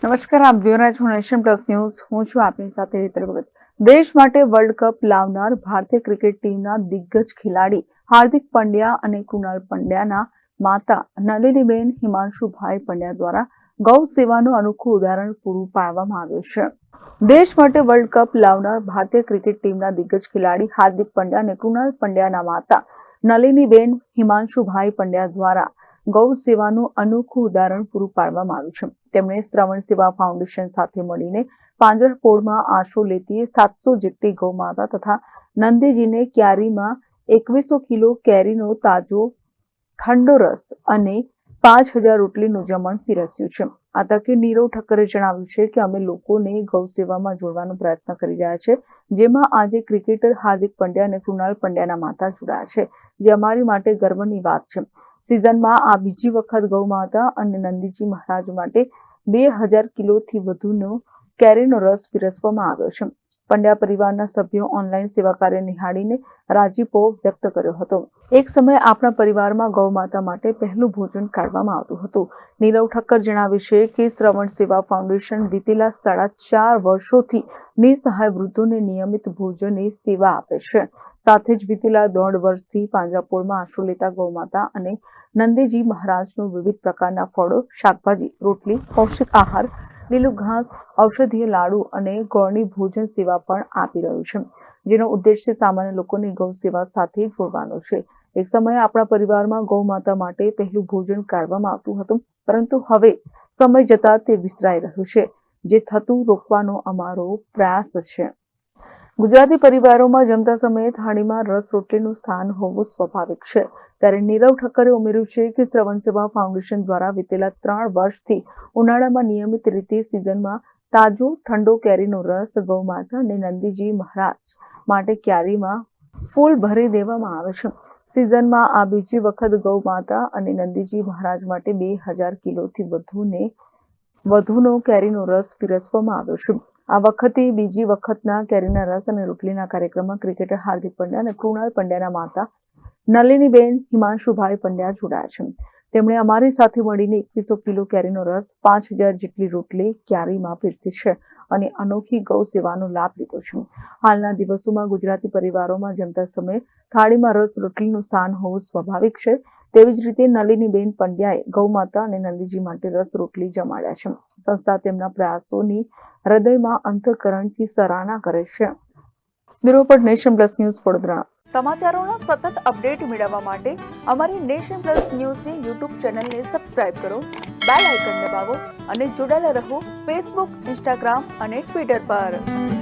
નમસ્કાર, આપ જોઈ રહ્યા છો નેશન પ્લસ ન્યૂઝ. હું છું આપની સાથે હેતલ ભગત. દેશ માટે વર્લ્ડ કપ લાવનાર ભારતીય ક્રિકેટ ટીમના દિગ્ગજ ખેલાડી હાર્દિક પંડ્યા અને કૃણાલ પંડ્યાના માતા નલિનીબેન હિમાંશુભાઈ પંડ્યા દ્વારા ગૌ સેવાનું અનોખું ઉદાહરણ પૂરું પાડવામાં આવ્યું છે. દેશ માટે વર્લ્ડ કપ લાવનાર ભારતીય ક્રિકેટ ટીમના દિગ્ગજ ખેલાડી હાર્દિક પંડ્યા અને કૃણાલ પંડ્યાના માતા નલિનીબેન હિમાંશુભાઈ પંડ્યા દ્વારા ગૌ સેવાનું અનોખું ઉદાહરણ પૂરું પાડવામાં આવ્યું છે. તેમણે શ્રવણ સેવા ફાઉન્ડેશન સાથે મળીને પાંજરાપોળમાં આશરો લેતી 700 જેટલી ગૌ માતા તથા નંદીજીને ક્યારીમાં 2100 કિલો કેરીનો તાજો ઠંડો રસ અને 5000 રોટલીનું જમણ પીરસ્યું છે. આ તકે નીરવ ઠક્કરે જણાવ્યું છે કે અમે લોકોને ગૌ સેવામાં જોડવાનો પ્રયત્ન કરી રહ્યા છે, જેમાં આજે ક્રિકેટર હાર્દિક પંડ્યા અને કૃણાલ પંડ્યાના માતા જોડાયા છે, જે અમારી માટે ગર્વની વાત છે. સિઝનમાં આ બીજી વખત ગૌ માતા અને નંદીજી મહારાજ માટે 2000 કિલોથી વધુનો કેરીનો રસ પીરસવામાં આવ્યો છે. પંડ્યા પરિવારના સભ્યો ઓનલાઈન સેવા કાર્ય નિહાળીને રાજીપો વ્યક્ત કર્યો હતો. એક સમયે આપણા પરિવારમાં ગૌ માતા માટે પહેલું ભોજન કાઢવામાં આવતું હતું. નીરવ ઠક્કર જણાવે છે કે શ્રવણ સેવા ફાઉન્ડેશન વિતેલા 4.5 વર્ષોથી નિસહાય વૃદ્ધોને નિયમિત ભોજનની સેવા આપે છે. સાથે જ વિતેલા 1.5 વર્ષથી પાંજરાપોળમાં આશરો લેતા ગૌ માતા અને નંદીજી મહારાજનું વિવિધ પ્રકારના ફળો, શાકભાજી, રોટલી, પૌષ્ટિક આહાર, લીલું ઘાસ, ઔષધીય લાડુ અને ગોળની ભોજન સેવા પણ આપી રહ્યું છે, જેનો ઉદ્દેશ્ય સામાન્ય લોકોની ગૌ સેવા સાથે જોડવાનો છે. એક સમયે આપણા પરિવારમાં ગૌ માતા માટે પહેલું ભોજન કાઢવામાં આવતું હતું, પરંતુ હવે સમય જતા તે વિસરાઈ રહ્યું છે, જે થતું રોકવાનો અમારો પ્રયાસ છે. ગુજરાતી પરિવારોમાં જમતા સમયે થાળીમાં રસ રોટલીનું સ્થાન હોવું સ્વાભાવિક છે. ત્યારે નીરવ ઠક્કરે ઉમેર્યું છે કે શ્રવણ સેવા ફાઉન્ડેશન દ્વારા વિતેલા 3 વર્ષથી ઉનાળામાં નિયમિત રીતે સિઝનમાં તાજો ઠંડો કેરીનો રસ ગૌ માતા અને નંદીજી મહારાજ માટે ક્યારીમાં ફૂલ ભરી દેવામાં આવે છે. સિઝનમાં આ બીજી વખત ગૌ માતા અને નંદીજી મહારાજ માટે 2000 કિલોથી વધુનો કેરીનો રસ પીરસવામાં આવ્યો છે. આ વખતે બીજી વખતના કેરીના રસ અને રોટલીના કાર્યક્રમમાં ક્રિકેટર હાર્દિક પંડ્યા અને કૃણાલ પંડ્યાના માતા નલિનીબેન હિમાંશુભાઈ પંડ્યા જોડાયા છે. તેમણે અમારી સાથે મળીને 2100 કિલો કેરીનો રસ, 5000 જેટલી રોટલી ક્યારીમાં પીરસી છે અને અનોખી ગૌ સેવાનો લાભ લીધો છે. હાલના દિવસોમાં ગુજરાતી પરિવારોમાં જમતા સમયે થાળીમાં રસ રોટલીનું સ્થાન હોવું સ્વાભાવિક છે. તેવી જ રીતે નલિનીબેન પંડ્યાએ ગૌ માતા અને નંદીજી માટે રસ રોટલી જમાડ્યા છે. સંસ્થા તેમના પ્રયાસોની હૃદયમાં અંતઃકરણથી સરાહના કરે છે. Bureau report, Nation Plus News, Vadodara. સમાચારોના સતત અપડેટ મેળવવા માટે અમારી નેશન પ્લસ ન્યૂઝની યુટ્યુબ ચેનલને સબસ્ક્રાઇબ કરો, બેલ આઇકન દબાવો અને જોડાયેલા રહો ફેસબુક, ઇન્સ્ટાગ્રામ અને ટ્વિટર પર.